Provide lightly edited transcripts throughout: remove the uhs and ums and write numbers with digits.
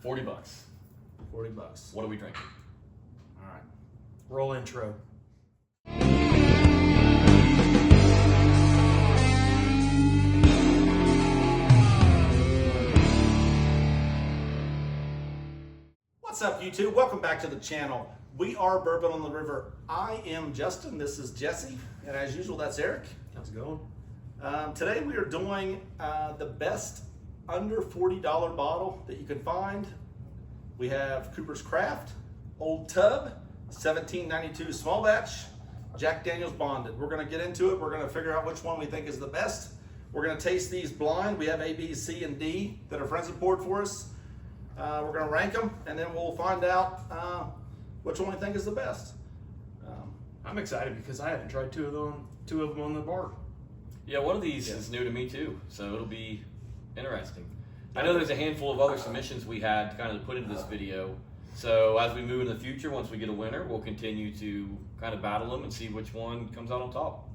$40. 40 bucks. What are we drinking? All right. Roll intro. What's up, YouTube? Welcome back to the channel. We are Bourbon on the River. I am Justin. This is Jesse. And as usual, that's Eric. How's it going? Today we are doing the best under $40 bottle that you can find. We have Cooper's Craft, Old Tub, 1792 Small Batch, Jack Daniel's Bonded. We're going to get into it. We're going to figure out which one we think is the best. We're going to taste these blind. We have A, B, C, and D that our friends have poured for us. We're going to rank them, and then we'll find out which one we think is the best. I'm excited because I haven't tried two of them on the bar. Yeah, one of these is new to me too, so it'll be interesting. I know there's a handful of other submissions we had to kind of put into this video. So as we move in the future, once we get a winner, we'll continue to kind of battle them and see which one comes out on top.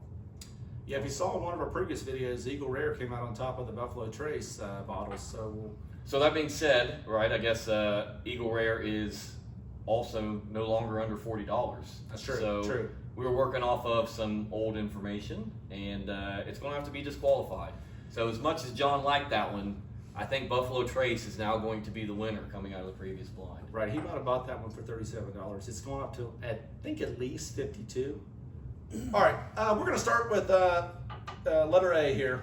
Yeah, if you saw in one of our previous videos, Eagle Rare came out on top of the Buffalo Trace bottles. So that being said, right, I guess Eagle Rare is also no longer under $40. That's true. So true. We were working off of some old information, and it's going to have to be disqualified. So as much as John liked that one, I think Buffalo Trace is now going to be the winner coming out of the previous blind. Right, he might have bought that one for $37. It's going up to, I think, at least 52. All right, we're going to start with letter A here.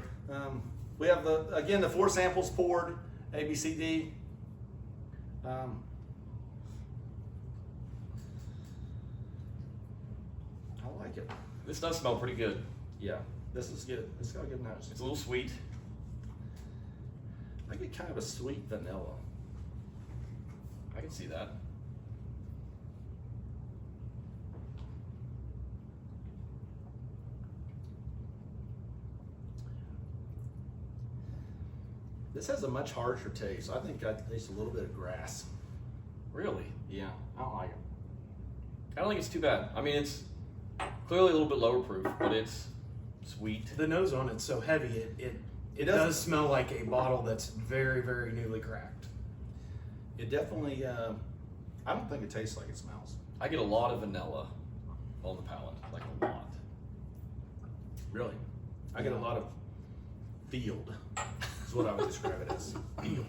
We have again the 4 samples poured, A, B, C, D. I like it. This does smell pretty good. Yeah, this is good. It's got a good nose. It's a little sweet. I get kind of a sweet vanilla. I can see that. This has a much harsher taste. I think I taste a little bit of grass. Really? Yeah, I don't like it. I don't think it's too bad. I mean, it's clearly a little bit lower proof, but it's sweet. The nose on it's so heavy, it does smell like a bottle that's very, very newly cracked. It definitely, I don't think it tastes like it smells. I get a lot of vanilla on the palate, like a lot. Really? I get a lot of field, is what I would describe it as. Field.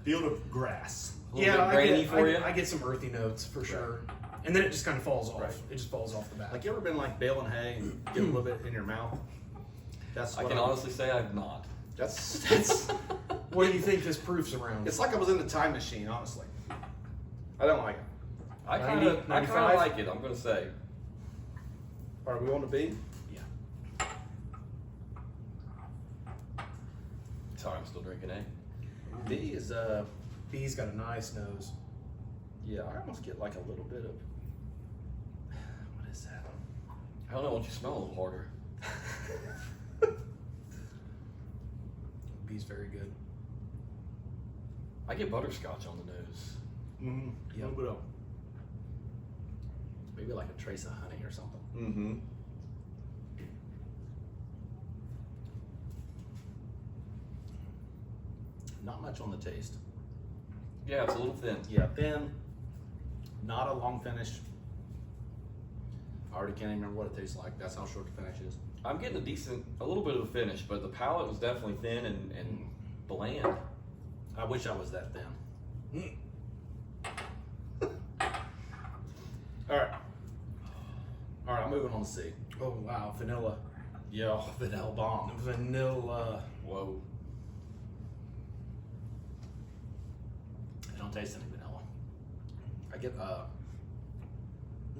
Field of grass. A little bit grainy for you? I get some earthy notes for sure. And then it just kind of falls off. Right. It just falls off the bat. Like, you ever been like baling hay and get a little bit in your mouth? That's I what can honestly say I've not. That's What do you think this proof's around? it's like I was in the time machine, honestly. I don't like it. I 90, kind of 95? like it, I'm going to say. Are we on to B? Yeah. Sorry, I'm still drinking A. B is, B's got a nice nose. yeah, I almost get like a little bit of, what is that? I don't know, why don't you smell a little harder? B's very good. I get butterscotch on the nose. Mm-hmm. Yeah. A little bit of, maybe like a trace of honey or something. Mm-hmm. Not much on the taste. Yeah, it's a little thin. Yeah, thin, not a long finish. I already can't even remember what it tastes like. That's how short the finish is. I'm getting a little bit of a finish, but the palate was definitely thin and bland. I wish I was that thin. All right, I'm moving on to C. Oh wow, vanilla. Yeah, vanilla bomb. Vanilla. Whoa. I don't taste any vanilla. I get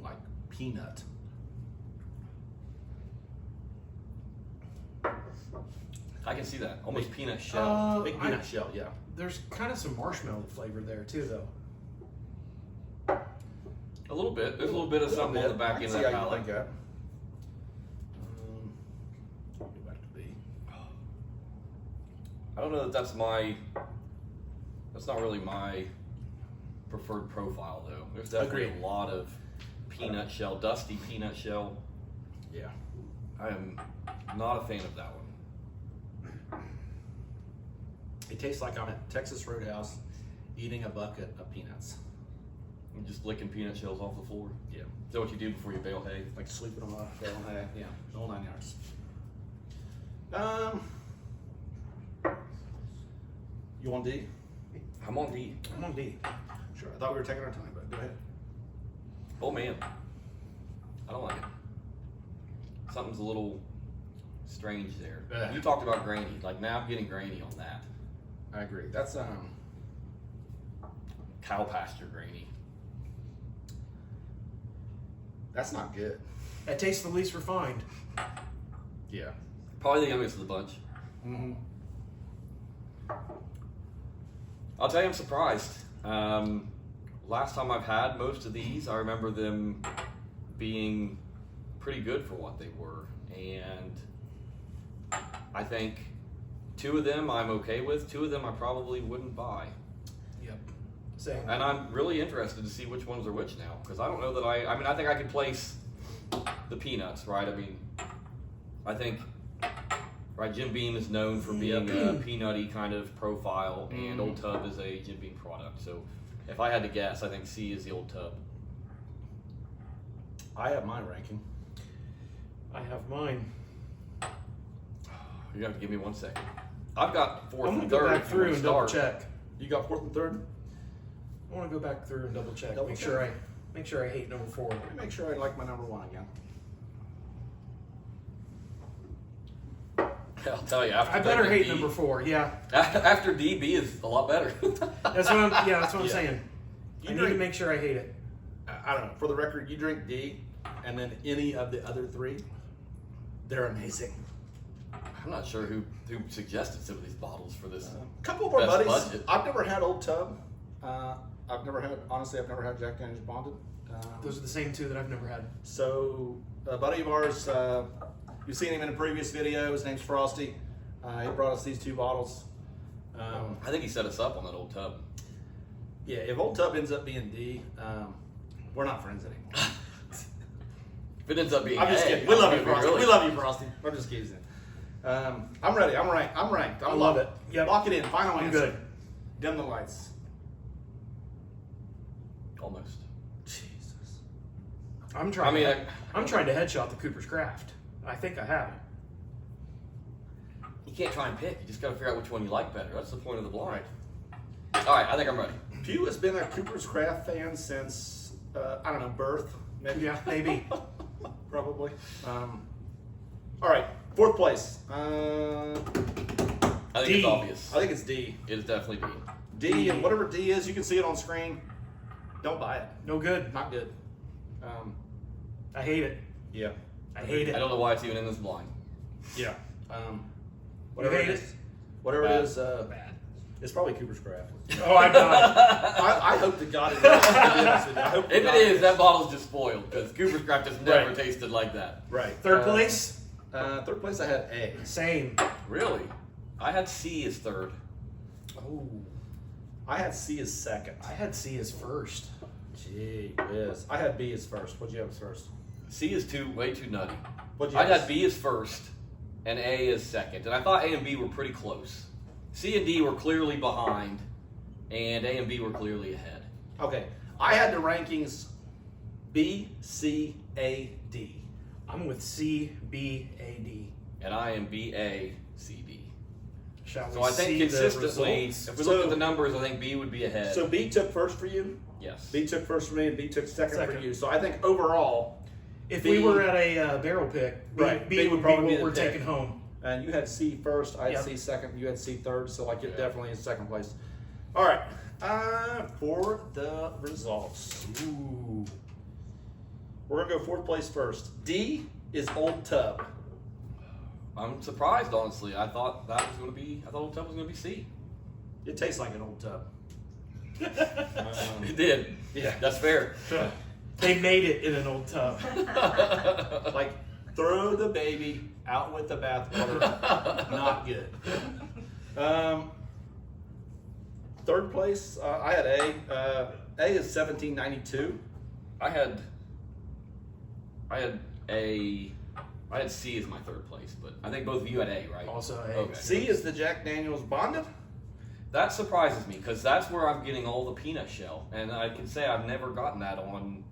like peanut. I can see that. Almost peanut shell. Big peanut shell, yeah. There's kind of some marshmallow flavor there too, though. A little bit. There's a little bit of something on the back end of that palate. Like that. Go back to B. I don't know that that's not really my preferred profile though. There's definitely Agreed. a lot of peanut shell, dusty peanut shell. Yeah. I am not a fan of that one. It tastes like I'm at Texas Roadhouse eating a bucket of peanuts. And just licking peanut shells off the floor. Yeah. Is that what you do before you bale hay? Like sleeping on a bale hay. Yeah, the whole 9 yards. You want D? I'm on D. I'm on D. Sure. I thought we were taking our time, but go ahead. Oh man, I don't like it. Something's a little strange there. Ugh. You talked about grainy. Like now I'm getting grainy on that. I agree. That's Cow pasture grainy. that's not good. That tastes the least refined. Yeah. Probably the youngest of the bunch. Mm-hmm. I'll tell you, I'm surprised. Last time I've had most of these, I remember them being pretty good for what they were. And I think 2 of them I'm okay with. 2 of them I probably wouldn't buy. Yep. Same. And I'm really interested to see which ones are which now. Because I don't know that I mean, I think I could place the peanuts, right? I mean, I think, right, Jim Beam is known for being a peanutty kind of profile, and Old Tub is a Jim Beam product. So if I had to guess, I think C is the Old Tub. I have my ranking. I have mine. You have to give me 1 second. I've got 4th I'm and gonna go 3rd. back if you through want and to double start. check. You got 4th and 3rd? I want to go back through and double check. Double make check. sure I hate number 4. Let me make sure I like my number 1 again. I'll tell you. After I better taking hate D, number 4. Yeah, After D, B is a lot better. that's what I'm. Yeah, that's what I'm Yeah. saying. You I need drink- to make sure I hate it. I don't know. For the record, you drink D, and then any of the other 3, they're amazing. I'm not sure who suggested some of these bottles for this. A couple of our Best buddies. budget. I've never had Old Tub. I've never had Jack Daniel's Bonded. Those are the same 2 that I've never had. So a buddy of ours, you've seen him in a previous video. His name's Frosty. He brought us these 2 bottles. I think he set us up on that Old Tub. Yeah, if Old Tub ends up being D, we're not friends anymore. If it ends up being I'm just A, kidding. We love you, I'm gonna be Frosty. really- We love you, Frosty. I'm just kidding. I'm ready. I'm ranked. I love it. Yep. Lock it in. Final I'm answer. good. Dim the lights. Almost. Jesus. I'm trying. I mean, I'm trying to headshot the Cooper's Craft. I think I have. You can't try and pick. You just got to figure out which one you like better. That's the point of the blind. All right, I think I'm ready. Pew has been a Cooper's Craft fan since, I don't know, birth. Maybe. Yeah, maybe. Probably. All right, 4th place. I think D. it's obvious. I think it's D. It is definitely D. D, and whatever D is, you can see it on screen. Don't buy it. No good. Not good. I hate it. Yeah. I hate it. I don't know why it's even in this blind. Yeah. You Whatever hate it it? is. Whatever Bad. it is, bad. It's probably Cooper's Craft. Oh, I'm not. I hope to God it is. To be honest with you. I hope to If God it is, that bottle's just spoiled because Cooper's Craft has never Right. tasted like that. Right. 3rd place. 3rd place, I had A. Same. Really? I had C as 3rd. Oh, I had C as 2nd. I had C as 1st. Gee whiz. I had B as 1st. What'd you have as 1st? C is way too nutty. What'd you I have? had B as 1st and A as 2nd, and I thought A and B were pretty close. C and D were clearly behind, and A and B were clearly ahead. Okay. I had the rankings B, C, A, D. I'm with C, B, A, D. And I am B, A, C, D. Shall So we I think see the consistently, results? if we So- look at the numbers, I think B would be ahead. So B took 1st for you. Yes. B took 1st for me, and B took 2nd for Second. you. So I think overall, If B- we were at a barrel pick, B, Right, B B would would be probably what be the we're pick. taking home. and you had C 1st, I had Yep. C 2nd, you had C 3rd. So like it Yeah. definitely is 2nd place. All right. For the results, Ooh. we're gonna go 4th place first. D is Old Tub. I'm surprised, honestly. I thought Old Tub was going to be C. It tastes like an Old Tub. It did. Yeah. That's fair. They made it in an old tub. Like throw the baby out with the bathwater. Not good. 3rd place, I had A. A is 1792. I had C as my 3rd place, but I think both of you had A, right? Also A. Okay. C is the Jack Daniel's Bonded. That surprises me because that's where I'm getting all the peanut shell, and I can say I've never gotten that on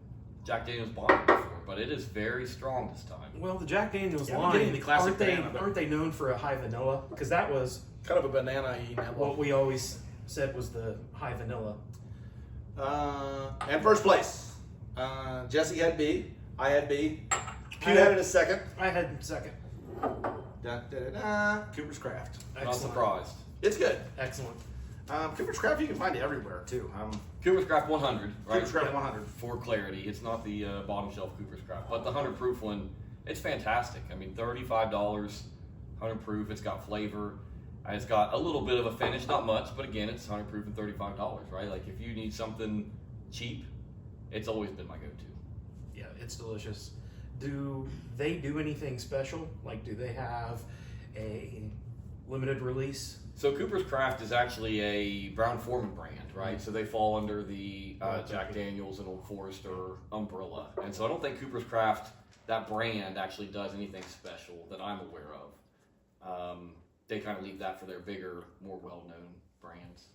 Jack Daniel's bottle before, but it is very strong this time. Well, the Jack Daniel's Yeah, I'm getting line, the classic aren't they? banana, but- Aren't they known for a high vanilla? Because that was Kind of a banana-y what we always said was the high vanilla. And first place, Jesse had B. I had B. Pew had it a second. I had second. Cooper's Craft. Not Excellent. surprised. It's good. Excellent. Cooper's Craft, you can find it everywhere too. Cooper's Craft 100, right? Cooper's Craft 100. For clarity, it's not the bottom shelf Cooper's Craft, but the 100 proof one, it's fantastic. I mean, $35, 100 proof. It's got flavor. It's got a little bit of a finish, not much, but again, it's 100 proof and $35, right? Like if you need something cheap, it's always been my go-to. Yeah, it's delicious. Do they do anything special? Like, do they have a limited release? So Cooper's Craft is actually a Brown Forman brand, right? So they fall under the Jack Daniel's and Old Forester umbrella. And so I don't think Cooper's Craft, that brand, actually does anything special that I'm aware of. They kind of leave that for their bigger, more well-known brands.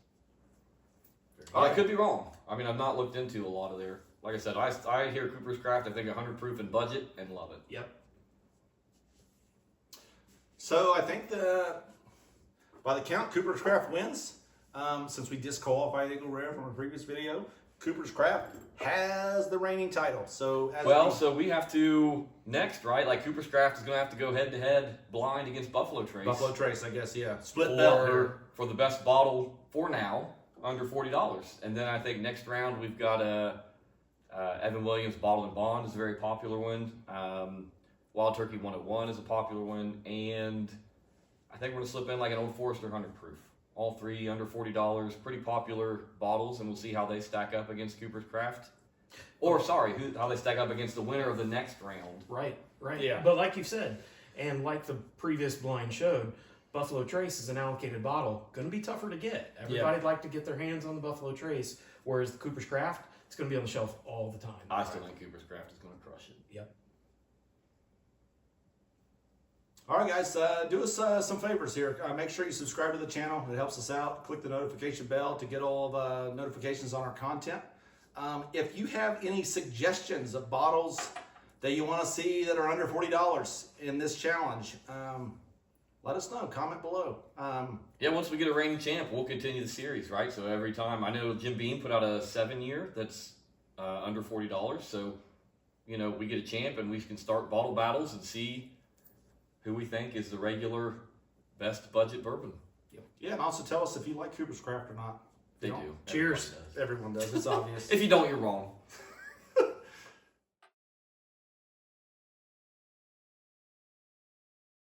I could be wrong. I mean, I've not looked into a lot of their. Like I said, I hear Cooper's Craft, I think 100 proof and budget, and love it. Yep. So I think by the count, Cooper's Craft wins. Since we disqualified Eagle Rare from a previous video, Cooper's Craft has the reigning title. So so we have to next, right? Like Cooper's Craft is going to have to go head-to-head blind against Buffalo Trace. Buffalo Trace, I guess, yeah. Split belt here. For the best bottle for now, under $40. And then I think next round we've got Evan Williams Bottle and Bond is a very popular one. Wild Turkey 101 is a popular one. And I think we're going to slip in like an Old Forester 100 proof. All three under $40, pretty popular bottles, and we'll see how they stack up against Cooper's Craft. Or, sorry, how they stack up against the winner of the next round. Right. Yeah. But like you said, and like the previous blind showed, Buffalo Trace is an allocated bottle. Going to be tougher to get. Everybody'd like to get their hands on the Buffalo Trace, whereas the Cooper's Craft, it's going to be on the shelf all the time. I still think Cooper's Craft is going to crush it. Yep. All right, guys, do us some favors here. Make sure you subscribe to the channel. It helps us out. Click the notification bell to get all the notifications on our content. If you have any suggestions of bottles that you want to see that are under $40 in this challenge, let us know. Comment below. Yeah, once we get a reigning champ, we'll continue the series, right? So every time, I know Jim Beam put out a 7-year that's under $40. So, you know, we get a champ and we can start bottle battles and see who we think is the regular best budget bourbon. Yeah, and also tell us if you like Cooper's Craft or not. They You do. don't- Cheers. Everyone does. It's obvious. If you don't, you're wrong.